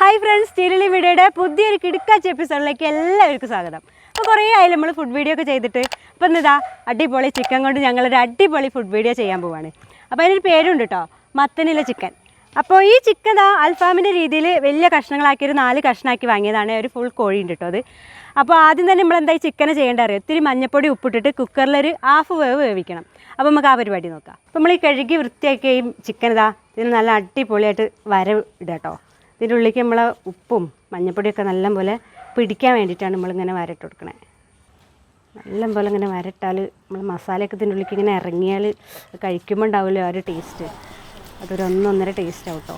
Hi friends, Cheerulli videoയുടെ പുതിയൊരു കിടുക്കാച്ച എപ്പിസോഡിലേക്ക് എല്ലാവർക്കും സ്വാഗതം. അപ്പോൾ കുറേ ആയി നമ്മൾ ഫുഡ് വീഡിയോ ഒക്കെ ചെയ്തിട്ട് അപ്പോൾ ഇതാ അടിപൊളി ചിക്കൻ കൊണ്ട് ഞങ്ങളൊരു അടിപൊളി ഫുഡ് വീഡിയോ ചെയ്യാൻ പോവാണ്. അപ്പോൾ അതിനൊരു പേരുണ്ട് കേട്ടോ, മത്തനിലെ ചിക്കൻ. അപ്പോൾ ഈ ചിക്കൻ അൽഫാമിൻ്റെ രീതിയിൽ വലിയ കഷ്ണങ്ങളാക്കി ഒരു 4 കഷ്ണമാക്കി വാങ്ങിയതാണ്. ഒരു ഫുൾ കോഴിയുണ്ട് കേട്ടോ അത്. അപ്പോൾ ആദ്യം തന്നെ നമ്മൾ എന്താ ഈ ചിക്കനെ ചെയ്യേണ്ട അറിയാം, ഇത്തിരി മഞ്ഞപ്പൊടി ഉപ്പിട്ടിട്ട് കുക്കറിലൊരു ഹാഫ് വേവ് വേവിക്കണം. അപ്പോൾ നമുക്ക് ആ പരിപാടി നോക്കാം. അപ്പോൾ നമ്മൾ ഈ കഴുകി വൃത്തിയാക്കിയും ചിക്കൻ ഇതിന് നല്ല അടിപൊളിയായിട്ട് ഇടുക കേട്ടോ. ഇതിൻ്റെ ഉള്ളിലേക്ക് നമ്മൾ ഉപ്പും മഞ്ഞപ്പൊടിയൊക്കെ നല്ലപോലെ പിടിക്കാൻ വേണ്ടിയിട്ടാണ് നമ്മളിങ്ങനെ വരട്ട് കൊടുക്കണേ. നല്ലപോലെ ഇങ്ങനെ വരട്ടാൽ നമ്മൾ മസാലയൊക്കെ ഇതിൻ്റെ ഉള്ളിലേക്ക് ഇങ്ങനെ ഇറങ്ങിയാൽ കഴിക്കുമ്പോൾ ഉണ്ടാവില്ല ആ ഒരു ടേസ്റ്റ്. അതൊരു 1-1.5 ടേസ്റ്റ് ആവും കേട്ടോ.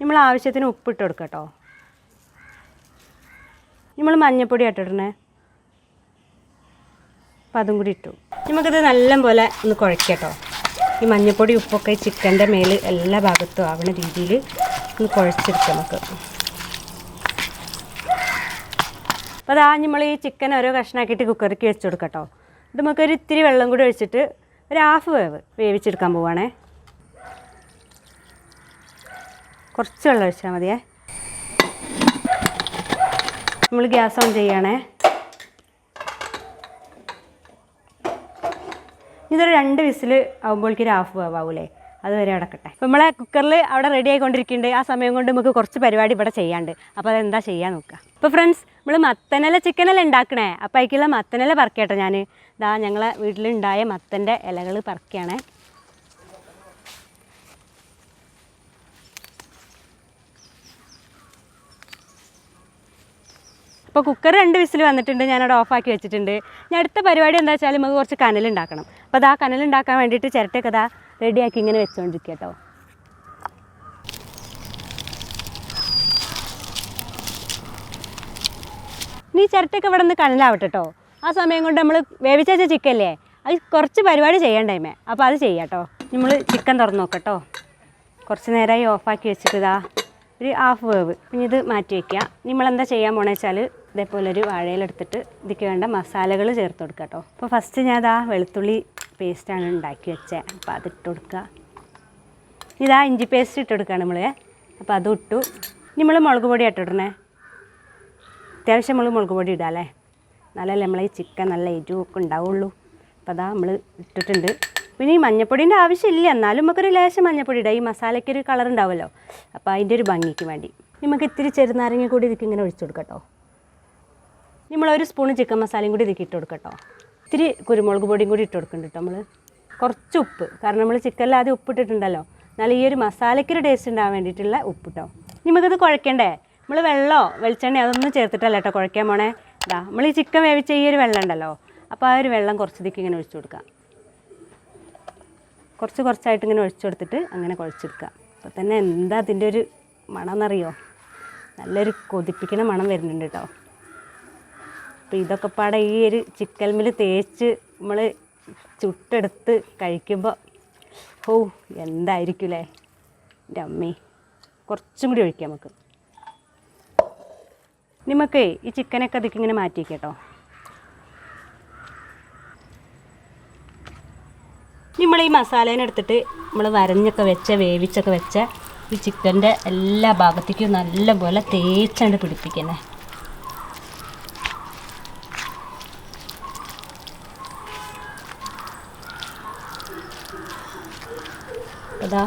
നമ്മൾ ആവശ്യത്തിന് ഉപ്പിട്ട് കൊടുക്കാം കേട്ടോ. നമ്മൾ മഞ്ഞപ്പൊടി ഇട്ടിടണേ, അപ്പം അതും കൂടി ഇട്ടു. നമുക്കിത് നല്ലപോലെ ഒന്ന് കുഴക്കാം കേട്ടോ. ഈ മഞ്ഞപ്പൊടി ഉപ്പൊക്കെ ചിക്കൻ്റെ മേൽ എല്ലാ ഭാഗത്തും ആവുന്ന രീതിയിൽ ഒന്ന് കുഴച്ചെടുക്കാം നമുക്ക്. അപ്പോൾ അതാ നമ്മൾ ഈ ചിക്കൻ ഓരോ കഷ്ണമാക്കിയിട്ട് കുക്കറിലേക്ക് വെച്ച് കൊടുക്കാം കേട്ടോ. ഇത് നമുക്കൊരു ഇത്തിരി വെള്ളം കൂടി ഒഴിച്ചിട്ട് ഒരു ഹാഫ് വേവ് വേവിച്ചെടുക്കാൻ പോവുകയാണേ. കുറച്ച് വെള്ളം ഒഴിച്ചാൽ മതിയേ. നമ്മൾ ഗ്യാസ് ഓൺ ചെയ്യണേ. ഇതൊരു 2 വിസിൽ ആകുമ്പോഴേക്കും ഒരു ഹാഫ് വേവ് ആവൂലേ, അതുവരെ അടക്കട്ടെ. അപ്പോൾ നമ്മളെ കുക്കറിൽ അവിടെ റെഡി ആയിക്കൊണ്ടിരിക്കുന്നുണ്ട്. ആ സമയം കൊണ്ട് നമുക്ക് കുറച്ച് പരിപാടി ഇവിടെ ചെയ്യാണ്ട്. അപ്പോൾ അതെന്താ ചെയ്യാൻ നോക്കുക. അപ്പോൾ ഫ്രണ്ട്സ്, നമ്മൾ മത്തനില ചിക്കനല്ല ഉണ്ടാക്കണേ. അപ്പോൾ അതിലേക്കുള്ള മത്തനില പറിക്കട്ടെ. ഞാൻ ഞങ്ങളെ വീട്ടിലുണ്ടായ മത്തൻ്റെ ഇലകൾ പറിക്കുകയാണേ. അപ്പോൾ കുക്കർ 2 വിസിൽ വന്നിട്ടുണ്ട്. ഞാനവിടെ ഓഫാക്കി വെച്ചിട്ടുണ്ട്. ഞാൻ അടുത്ത പരിപാടി എന്താ വെച്ചാൽ നമുക്ക് കുറച്ച് കനലുണ്ടാക്കണം. അപ്പോൾ ആ കനലുണ്ടാക്കാൻ വേണ്ടിയിട്ട് ചിരട്ടയൊക്കെ റെഡിയാക്കി ഇങ്ങനെ വെച്ചുകൊണ്ടിരിക്കുക കേട്ടോ. ഇനി ചിരട്ടയൊക്കെ ഇവിടെ നിന്ന് കനലാവട്ടെ കേട്ടോ. ആ സമയം കൊണ്ട് നമ്മൾ വേവിച്ച ചിക്കല്ലേ, അത് കുറച്ച് പരിപാടി ചെയ്യണ്ടേമേ. അപ്പോൾ അത് ചെയ്യാം കേട്ടോ. നമ്മൾ ചിക്കൻ തുറന്ന് നോക്കാം കേട്ടോ. കുറച്ച് നേരമായി ഓഫാക്കി വെച്ചിട്ട് ഒരു ഹാഫ് വേവ്. പിന്നെ ഇത് മാറ്റി വയ്ക്കുക. നമ്മളെന്താ ചെയ്യാൻ പോകണമെന്ന് വെച്ചാൽ ഇതേപോലെ ഒരു വാഴയിലെടുത്തിട്ട് ഇതിലേക്ക് വേണ്ട മസാലകൾ ചേർത്ത് കൊടുക്കുക കേട്ടോ. അപ്പോൾ ഫസ്റ്റ് ഞാൻ വെളുത്തുള്ളി പേസ്റ്റാണ് ഉണ്ടാക്കി വെച്ചത്. അപ്പോൾ അതിട്ട് കൊടുക്കുക. ഇഞ്ചി പേസ്റ്റ് ഇട്ട് കൊടുക്കുകയാണ് നമ്മൾ. അപ്പോൾ അതും ഇട്ടു. നമ്മൾ മുളക് പൊടി ഇട്ടിടണേ. അത്യാവശ്യം നമ്മൾ മുളക് പൊടി ഇടാമല്ലേ, എന്നാലല്ലേ നമ്മളെ ഈ ചിക്കൻ നല്ല എരിവൊക്കെ ഉണ്ടാവുള്ളൂ. അപ്പോൾ നമ്മൾ ഇട്ടിട്ടുണ്ട്. പിന്നെ ഈ മഞ്ഞപ്പൊടീൻ്റെ ആവശ്യമില്ല, എന്നാലും നമുക്കൊരു ലേശം മഞ്ഞപ്പൊടി ഇടാം. ഈ മസാലയ്ക്കൊരു കളർ ഉണ്ടാവുമല്ലോ, അപ്പോൾ അതിൻ്റെ ഒരു ഭംഗിക്ക് വേണ്ടി നമുക്ക് ഇത്തിരി ചെറുനാരങ്ങ കൂടി ഇതിലേക്ക് ഇങ്ങനെ ഒഴിച്ചു കൊടുക്കാം കേട്ടോ. നമ്മളൊരു സ്പൂൺ ചിക്കൻ മസാലയും കൂടി ഇതിലേക്ക് ഇട്ട് കൊടുക്കാം കേട്ടോ. ഇത്തിരി കുരുമുളക് പൊടിയും കൂടി ഇട്ട് കൊടുക്കുന്നുണ്ട് കേട്ടോ. നമ്മൾ കുറച്ച് ഉപ്പ്, കാരണം നമ്മൾ ചിക്കനിൽ ആദ്യം ഉപ്പിട്ടിട്ടുണ്ടല്ലോ, എന്നാൽ ഈ ഒരു മസാലയ്ക്കൊരു ടേസ്റ്റ് ഉണ്ടാകാൻ വേണ്ടിയിട്ടുള്ള ഉപ്പ് കേട്ടോ. നമുക്കത് കുഴക്കണ്ടേ. നമ്മൾ വെള്ളമോ വെളിച്ചെണ്ണയോ അതൊന്നും ചേർത്തിട്ടല്ല കേട്ടോ കുഴക്കാൻ പോണേ. നമ്മൾ ഈ ചിക്കൻ വേവിച്ച ഈ ഒരു വെള്ളം ഉണ്ടല്ലോ, അപ്പോൾ ആ ഒരു വെള്ളം കുറച്ച് ഇതിലേക്ക് ഇങ്ങനെ ഒഴിച്ചു കൊടുക്കുക. കുറച്ചായിട്ട് ഇങ്ങനെ ഒഴിച്ചു കൊടുത്തിട്ട് അങ്ങനെ കുഴച്ചെടുക്കുക. അപ്പോൾ തന്നെ എന്താ അതിൻ്റെ ഒരു മണം എന്നറിയോ, നല്ലൊരു കൊതിപ്പിക്കുന്ന മണം വരുന്നുണ്ട് കേട്ടോ. അപ്പോൾ ഇതൊക്കെ പാടെ ഈ ഒരു ചിക്കൻ മിൽ തേച്ച് നമ്മൾ ചുട്ടെടുത്ത് കഴിക്കുമ്പോൾ എന്തായിരിക്കും എൻ്റെ അമ്മേ. കുറച്ചും കൂടി ഒഴിക്കാം നമുക്ക് ഈ ചിക്കനൊക്കെ അതിലേക്ക് ഇങ്ങനെ മാറ്റി വയ്ക്കാം കേട്ടോ. നമ്മൾ ഈ മസാലേനെ എടുത്തിട്ട് നമ്മൾ വരഞ്ഞൊക്കെ വേവിച്ചൊക്കെ വെച്ച ഈ ചിക്കൻ്റെ എല്ലാ ഭാഗത്തേക്കും നല്ലപോലെ തേച്ചാണ്ട് പിടിപ്പിക്കണേ. അതാ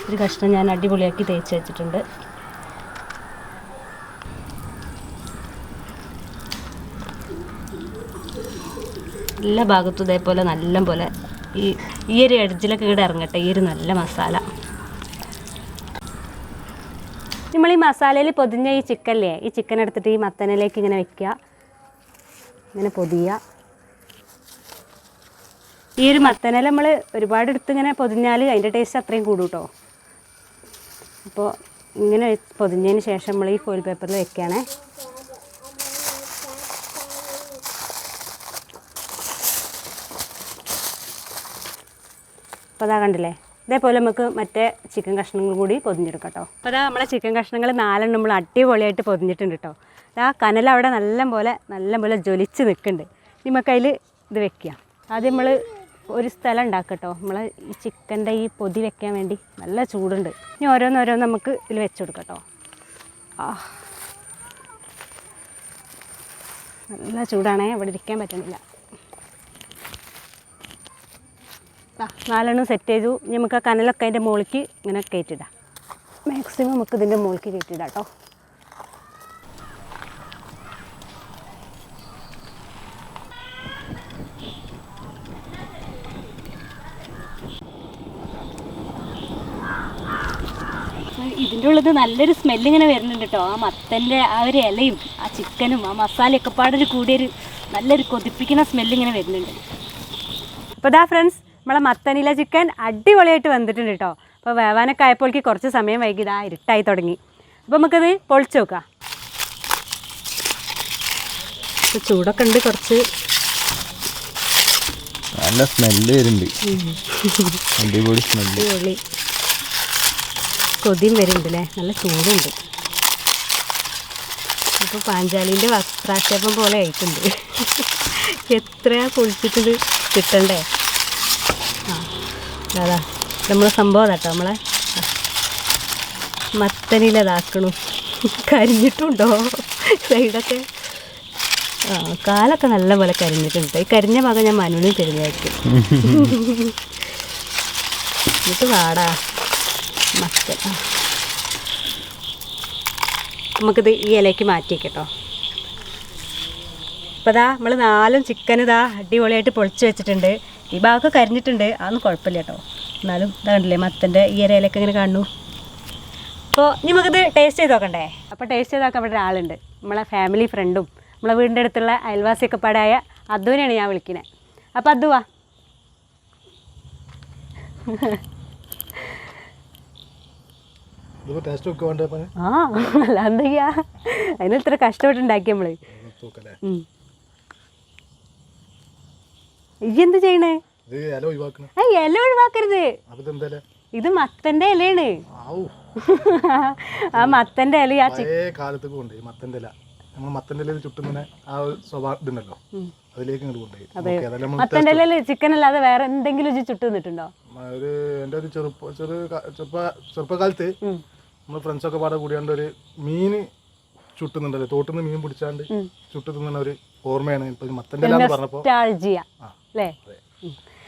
ഒരു കഷ്ണം ഞാൻ അടിപൊളിയാക്കി തേച്ച് വെച്ചിട്ടുണ്ട്. എല്ലാ ഭാഗത്തും ഇതേപോലെ നല്ലപോലെ ഈ ഒരു എഡ്ജിലൊക്കെ ഇവിടെ ഇറങ്ങട്ടെ ഈ ഒരു നല്ല മസാല. നമ്മൾ ഈ മസാലയിൽ പൊതിഞ്ഞ ഈ ചിക്കനില്ലേ, ഈ ചിക്കൻ എടുത്തിട്ട് ഈ മത്തനിലേക്ക് ഇങ്ങനെ വെക്കുക, ഇങ്ങനെ പൊതിയുക. ഈ ഒരു മത്തനില നമ്മൾ ഒരുപാട് എടുത്ത് ഇങ്ങനെ പൊതിഞ്ഞാൽ അതിൻ്റെ ടേസ്റ്റ് അത്രയും കൂടും കേട്ടോ. അപ്പോൾ ഇങ്ങനെ പൊതിഞ്ഞതിന് ശേഷം നമ്മൾ ഈ ഫോയിൽ പേപ്പറിൽ വെക്കുകയാണേ. അപ്പോൾ കണ്ടില്ലേ, ഇതേപോലെ നമുക്ക് മറ്റേ ചിക്കൻ കഷ്ണങ്ങൾ കൂടി പൊതിഞ്ഞെടുക്കാം കേട്ടോ. അപ്പോൾ നമ്മളെ ചിക്കൻ കഷ്ണങ്ങൾ 4 നമ്മൾ അടിപൊളിയായിട്ട് പൊതിഞ്ഞിട്ടുണ്ട് കേട്ടോ. കനൽ അവിടെ നല്ലപോലെ ജ്വലിച്ച് നിൽക്കുന്നുണ്ട്. നമുക്കതിൽ ഇത് വെക്കുക. ആദ്യം നമ്മൾ ഒരു സ്ഥലം ഉണ്ടാക്കട്ടോ നമ്മളെ ഈ ചിക്കൻ്റെ ഈ പൊതി വെക്കാൻ വേണ്ടി. നല്ല ചൂടുണ്ട്. ഇനി ഓരോന്നോരോന്ന് നമുക്ക് ഇതിൽ വെച്ച് കൊടുക്കട്ടോ. നല്ല ചൂടാണേ, ഇവിടെ ഇരിക്കാൻ പറ്റുന്നില്ല. 4 സെറ്റ് ചെയ്തു. ഇനി നമുക്ക് ആ കനലൊക്കെ അതിൻ്റെ മുകളിലേക്ക് ഇങ്ങനെ കയറ്റിടാം. മാക്സിമം നമുക്ക് ഇതിൻ്റെ മുകളിലേക്ക് കയറ്റിടാം കേട്ടോ. ഇതിൻ്റെ ഉള്ളത് നല്ലൊരു സ്മെല്ലിങ്ങനെ വരുന്നുണ്ട് കേട്ടോ. ആ മത്തൻ്റെ ആ ഒരു ഇലയും ആ ചിക്കനും ആ മസാലയൊക്കെ പാടൊരു കൂടിയൊരു നല്ലൊരു കൊതിപ്പിക്കുന്ന സ്മെല്ലിങ്ങനെ വരുന്നുണ്ട്. അപ്പോൾ ഇതാ ഫ്രണ്ട്സ്, നമ്മളെ മത്തനില ചിക്കൻ അടിപൊളിയായിട്ട് വന്നിട്ടുണ്ട് കേട്ടോ. അപ്പോൾ വേവാനൊക്കെ ആയപ്പോഴേക്ക് കുറച്ച് സമയം വൈകി ഇതാ ഇരുട്ടായി തുടങ്ങി. അപ്പോൾ നമുക്കത് പൊളിച്ച് നോക്കാം. ഇപ്പോൾ ചൂടൊക്കെ ഉണ്ട്, കുറച്ച് നല്ല സ്മെല്ല് വരുന്നുണ്ട്. അടിപൊളി സ്മെല്ല്, അടിപൊളി കൊതിയും വരുന്നുണ്ട് അല്ലേ, നല്ല ചൂടുണ്ട്. ഇപ്പോൾ പാഞ്ചാലിൻ്റെ വസ്ത്രാക്ഷേപം പോലെ ആയിട്ടുണ്ട്. എത്രയാ പൊളിച്ചിട്ടത് കിട്ടണ്ടേ. അതാ നമ്മളെ സംഭവം കേട്ടോ. നമ്മളെ മത്തനിലതാക്കണു. കരിഞ്ഞിട്ടുണ്ടോ സൈഡൊക്കെ? കാലൊക്കെ നല്ല പോലെ കരിഞ്ഞിട്ടുണ്ട്. ഈ കരിഞ്ഞ ഭാഗം ഞാൻ മനുവിനും തരുന്നതായിരിക്കും. എന്നിട്ട് വാടാ മത്തൻ. നമുക്കിത് ഈ ഇലയ്ക്ക് മാറ്റിയേക്കട്ടോ. അപ്പോൾ ഇതാ നമ്മൾ 4 ചിക്കൻ ഇതാ അടിപൊളിയായിട്ട് പൊളിച്ച് വെച്ചിട്ടുണ്ട്. ഈ ഭാഗമൊക്കെ കരിഞ്ഞിട്ടുണ്ട്, അതൊന്നും കുഴപ്പമില്ല കേട്ടോ. എന്നാലും ഇതാ കണ്ടില്ലേ മത്തൻ്റെ ഈ ഇലയിലൊക്കെ ഇങ്ങനെ കാണുന്നു. അപ്പോൾ നമുക്കിത് ടേസ്റ്റ് ചെയ്ത് നോക്കണ്ടേ? അപ്പോൾ ടേസ്റ്റ് ചെയ്ത് നോക്കാൻ ഇവിടെ ഒരാളുണ്ട്. നമ്മളെ ഫാമിലി ഫ്രണ്ടും നമ്മളെ വീടിൻ്റെ അടുത്തുള്ള അയൽവാസിയൊക്കെ പാടായ അദ്ദുവിനെയാണ് ഞാൻ വിളിക്കുന്നത്. അപ്പോൾ അദ്ദുവാ. അല്ല എന്തൊക്കെയാ അതിന് ഇത്ര കഷ്ടപ്പെട്ടുണ്ടാക്കി നമ്മള്. ഇതെന്ത് ചെയ്യണേ? ഇല ഒഴിവാക്കരുത്. ഇത് മത്തന്റെ ഇലയാണ്. ആ മത്തന്റെ ഇല മത്തന്റെ ഇലയില് ചിക്കൻ അല്ലാതെ വേറെ എന്തെങ്കിലും ചുട്ടു നിന്നിട്ടുണ്ടോ? ചെറുപ്പകാലത്ത് നമ്മൾ ഫ്രണ്ട്സൊക്കെ പാടെ കൂടിയാണ്ട് ഒരു മീൻ ചുട്ടുന്നുണ്ടല്ലോ, തോട്ടുനിന്ന് മീൻ പിടിച്ചാണ്ട് ചുട്ടു തിന്നുന്ന ഒരു ഓർമ്മയാണ് ഇപ്പൊ മത്തന്റെ പറഞ്ഞപ്പോ.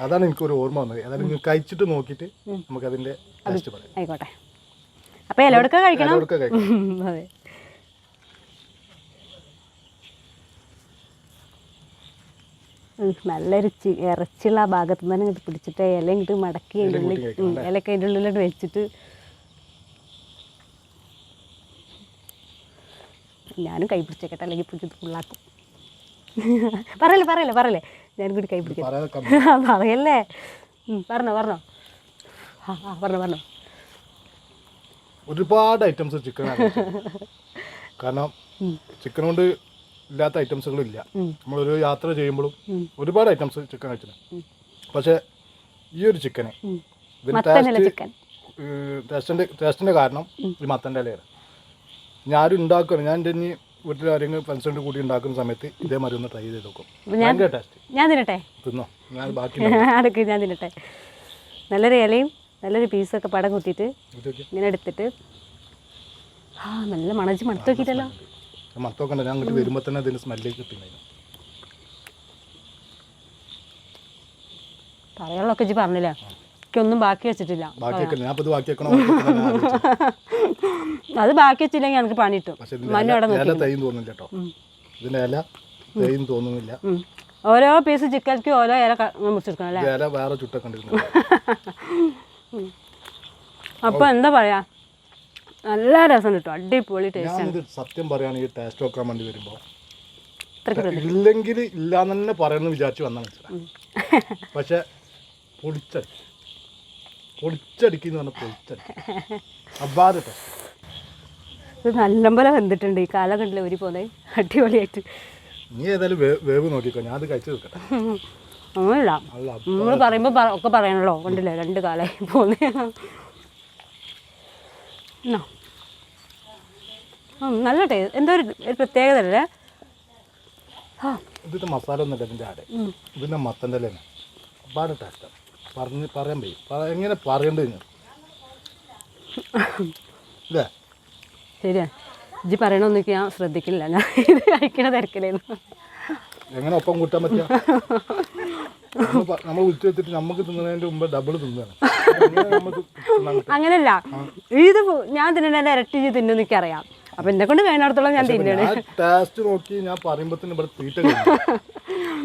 അതാണ് എനിക്കൊരു ഓർമ്മ വന്നത്. അതായത് നിങ്ങൾ കഴിച്ചിട്ട് നോക്കിയിട്ട് നമുക്ക് അതിന്റെ ടേസ്റ്റ് പറയാം. ആയിക്കോട്ടെ. അപ്പൊ ഇലയോടൊക്കെ കഴിക്കണം. അതെ. നല്ലൊരു ഇറച്ചിയുള്ള ആ ഭാഗത്തു നിന്ന് തന്നെ ഇങ്ങോട്ട് പിടിച്ചിട്ട് ഇല ഇങ്ങോട്ട് മടക്കി അതിൻ്റെ ഉള്ളിൽ ഇലയൊക്കെ അതിൻ്റെ ഉള്ളിലോട്ട് വെച്ചിട്ട് ഞാനും കൈ പിടിച്ചേക്കട്ടെ, അല്ലെങ്കിൽ പിടിച്ചിട്ട് ഫുള്ളാക്കും. പറയല്ലേ ഞാനും കൂടി കൈ പിടിക്കാം. പറയല്ലേ? പറഞ്ഞോ. പറഞ്ഞോ. ഒരുപാട് ഐറ്റംസ് ചിക്കൻ, കാരണം ചിക്കൻ കൊണ്ട് ഇല്ലാത്ത ഐറ്റംസുകളില്ല. നമ്മളൊരു യാത്ര ചെയ്യുമ്പോഴും ഒരുപാട് ഐറ്റംസ് ചിക്കൻ കഴിച്ചിട്ടുണ്ട്. പക്ഷെ ഈ ഒരു ചിക്കന് ടേസ്റ്റിന്റെ കാരണം ഈ മത്തൻ്റെ ഇലയാണ്. ഞാനും ഉണ്ടാക്കുകയാണ്. ഞാൻ എൻ്റെ വീട്ടിൽ ആരെങ്കിലും ഫ്രണ്ട്സിൻ്റെ കൂടി ഉണ്ടാക്കുന്ന സമയത്ത് ഇതേമാതിരി ഒന്ന് ട്രൈ ചെയ്ത് നോക്കും. ഭയങ്കര ടേസ്റ്റ്. ഞാൻ തിന്നട്ടെ? തിന്നോ, ഞാൻ ബാക്കി ഞാൻ തിന്നട്ടെ. നല്ലൊരു ഇലയും നല്ലൊരു പീസൊക്കെ പടം കുത്തിയിട്ട് ഇങ്ങനെ എടുത്തിട്ട് നല്ല മണച്ച് മണത്ത് നോക്കിയിട്ടല്ലോ. മണത്തോക്കണ്ട, ഞാൻ അങ്ങോട്ട് വരുമ്പോൾ തന്നെ അതിൻ്റെ സ്മെല്ലേക്ക് കിട്ടുന്നു. പറയാനുള്ളതൊക്കെ ഇജ്ജ് പറഞ്ഞില്ല, എനിക്കൊന്നും ബാക്കി വെച്ചിട്ടില്ല. അത് ബാക്കി വെച്ചില്ലെങ്കിൽ എനിക്ക് പണി കിട്ടും. ഓരോ പീസ് ചിക്കൻക്ക് ഓരോ ഇല മുറിച്ചെടുക്കണം അല്ലേ? അപ്പൊ എന്താ പറയാ, നല്ല രസം കിട്ടും. അടിപൊളി ടേസ്റ്റ്. സത്യം പറയുകയാണെങ്കിൽ ടേസ്റ്റ് നോക്കാൻ വേണ്ടി വരുമ്പോ ഇല്ലെങ്കിൽ ഇല്ലാന്ന് തന്നെ പറയുന്നു വിചാരിച്ചു വന്നാ മനസ്സിലായി. പക്ഷെ പൊളിച്ചടിക്കുന്ന പറഞ്ഞ പൊളിച്ചടിക്കും. അപാര ടേസ്റ്റ്. ഇത് നല്ലപോലെ വെന്തിട്ടുണ്ട്. ഈ കാലം കണ്ടില്ല ഒരു പോലെ അടിപൊളിയായിട്ട്. നീ ഏതായാലും വേവ് നോക്കിക്കോ, ഞാൻ അത് കഴിച്ചു നോക്കട്ടെ. അങ്ങനല്ല, നമ്മൾ പറയുമ്പോൾ ഒക്കെ പറയണല്ലോ. കണ്ടില്ലേ 2 കാലായി പോന്നെ. നല്ല ടേസ്റ്റ്. എന്തോ ഒരു പ്രത്യേകത അല്ലേ? ഇതിന്റെ മസാല ഒന്നുമില്ല ഇതിന്റെ ആടെ. ഇതിന്റെ മത്തൻ്റെ ഇലയാണ്. പാട് ടേസ്റ്റാണ് പറയാൻ പോയി എങ്ങനെ പറയേണ്ടത് ഞാൻ അല്ലേ ശരിയാ ഇജ്ജ് പറയണമെന്നൊക്കെ ഞാൻ ശ്രദ്ധിക്കില്ല ഞാൻ ഇത് കഴിക്കണ തിരക്കിലായിരുന്നു എങ്ങനെ ഒപ്പം കൂട്ടാൻ പറ്റുക നമ്മൾ ഉച്ച വെച്ചിട്ട് നമുക്ക് തിന്നതിൻ്റെ മുമ്പ് ഡബിൾ തിന്നാണ് അങ്ങനല്ല ഇത് ഞാൻ തിന്നണ ഇരട്ടി തിന്നുന്നൊക്കെ അറിയാം അപ്പം എന്നെ കൊണ്ട് കഴിയുന്നിടത്തോളം ഞാൻ തിന്നണേ ടേസ്റ്റ് നോക്കി ഞാൻ പറയുമ്പോൾ തന്നെ ഇവിടെ തീറ്റ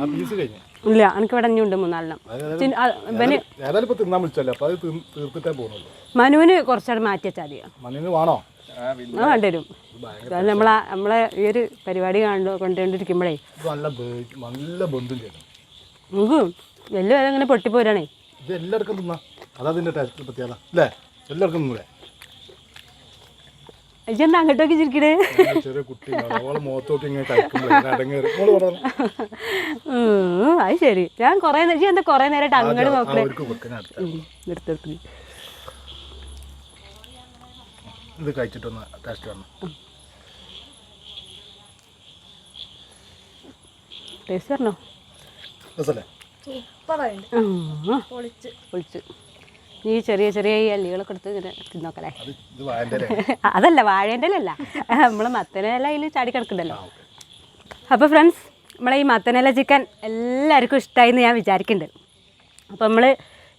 ആ പീസ് കഴിഞ്ഞു ഇല്ല എനിക്ക് ഇവിടെ ഉണ്ട് 4-4 ഏതായാലും ഇപ്പൊ തിന്നാൻ വിളിച്ചല്ലേ അപ്പൊ അത് തീർത്തിട്ടേ പോകുന്നുള്ളൂ മനുവിന് കുറച്ചാട് മാറ്റി വെച്ചാൽ മതിയോ മനുവിന് വേണോ കണ്ടുവരും നമ്മളെ ഈ ഒരു പരിപാടി കൊണ്ടുകൊണ്ടിരിക്കുമ്പോഴേ നല്ല ബന്ധം ചെയ്യണം നമുക്ക് വലിയ വില ഇങ്ങനെ പൊട്ടിപ്പോരാണേ ഇത് എല്ലാവർക്കും തിന്നാ അതാ അതിന്റെ ടേസ്റ്റ് പറ്റിയാലോ അല്ലേ എല്ലാവർക്കും തിന്നൂലേ അയ്യെന്താ അങ്ങോട്ടൊക്കെ ചിരിക്കണേ ചെറിയ കുട്ടി മുഖത്തോട്ട് ഇങ്ങനെ കഴിക്കുമ്പോൾ അത് ശരി ഞാൻ കൊറേ എന്താ കൊറേ നേരമായിട്ട് അങ്ങോട്ട് നോക്കണേ എടുത്തെടുത്ത് ഇത് കഴിച്ചിട്ടൊന്ന് ടേസ്റ്റ് വരണം ടേസ്റ്റ് പറഞ്ഞോ രസല്ലേ പൊളിച്ച് ഈ ചെറിയ ചെറിയ ഈ അല്ലികളൊക്കെ എടുത്ത് ഇങ്ങനെ തിന്നോക്കല്ലേ ഇത് വാഴൻ്റെ അതല്ല വാഴേൻ്റെ അല്ല നമ്മൾ മത്തനില അതിൽ ചാടി കിടക്കുന്നുണ്ടല്ലോ അപ്പോൾ ഫ്രണ്ട്സ് നമ്മളെ ഈ മത്തനില ചിക്കൻ എല്ലാവർക്കും ഇഷ്ടമായി എന്ന് ഞാൻ വിചാരിക്കുന്നുണ്ട് അപ്പോൾ നമ്മൾ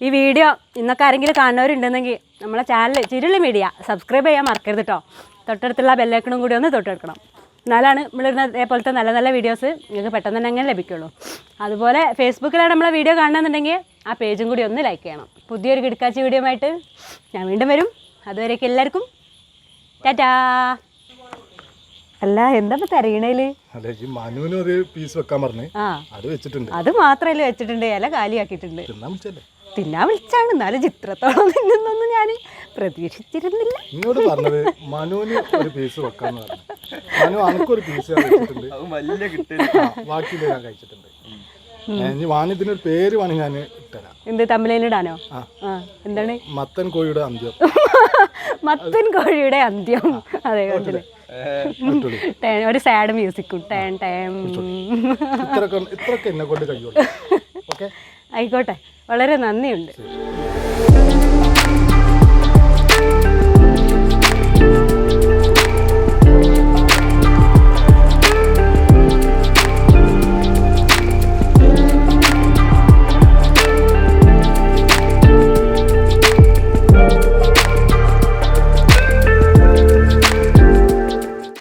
ഈ വീഡിയോ ഇന്നൊക്കെ ആരെങ്കിലും കാണുന്നവരുണ്ടെന്നെങ്കിൽ നമ്മളെ ചാനൽ ചിരുളി മീഡിയ സബ്സ്ക്രൈബ് ചെയ്യാൻ മറക്കരുത് കേട്ടോ തൊട്ടടുത്തുള്ള ബെല്ലൈക്കണും കൂടി ഒന്ന് തൊട്ടെടുക്കണം എന്നാലാണ് നമ്മളിരുന്ന അതേപോലത്തെ നല്ല നല്ല വീഡിയോസ് നിങ്ങൾക്ക് പെട്ടെന്ന് തന്നെ അങ്ങനെ ലഭിക്കുള്ളൂ അതുപോലെ ഫേസ്ബുക്കിലാണ് നമ്മളെ വീഡിയോ കാണണമെന്നുണ്ടെങ്കിൽ ആ പേജും കൂടി ഒന്ന് ലൈക്ക് ചെയ്യണം പുതിയൊരു കിടക്കാച്ചി വീഡിയോ ആയിട്ട് ഞാൻ വീണ്ടും വരും അതുവരേക്കും എല്ലാവർക്കും ടാറ്റാ അല്ല എന്താ തിരയണേല് മനുവിന് ഒരു പീസ് വെക്കാൻ പറഞ്ഞു അത് വെച്ചിട്ടുണ്ട് അത് മാത്രമല്ല വെച്ചിട്ടുണ്ട് ഇല കാലിയാക്കിയിട്ടുണ്ട് തിന്നാൻ വിളിച്ചാണ് എന്നാലും ചിത്രത്തോളം തിന്നുന്നൊന്നും ഞാൻ പ്രതീക്ഷിച്ചിരുന്നില്ല ഇങ്ങോട്ട് പറഞ്ഞത് മനുവിന് ഒരു പീസ് വെക്കാന്ന് പറഞ്ഞു മനു അനക്കൊരു പീസ് ബാക്കി ഞാൻ കഴിച്ചിട്ടുണ്ട് വാണിജ്യത്തിനൊരു പേര് വേണമെങ്കിൽ ഞാൻ ഇട്ടരാം എന്ത് തമിഴിലിടാനോ എന്താണ് മത്തൻ കോഴിയുടെ അന്ത്യം മത്തൻ കോഴിയുടെ അന്ത്യം അതെ കണ്ടില്ലേ ഒരു സാഡ് മ്യൂസിക്കും ഇത്രയൊക്കെ എന്നെ കൊണ്ട് കഴിയുള്ളൂ ഓക്കെ ആയിക്കോട്ടെ വളരെ നന്ദിയുണ്ട്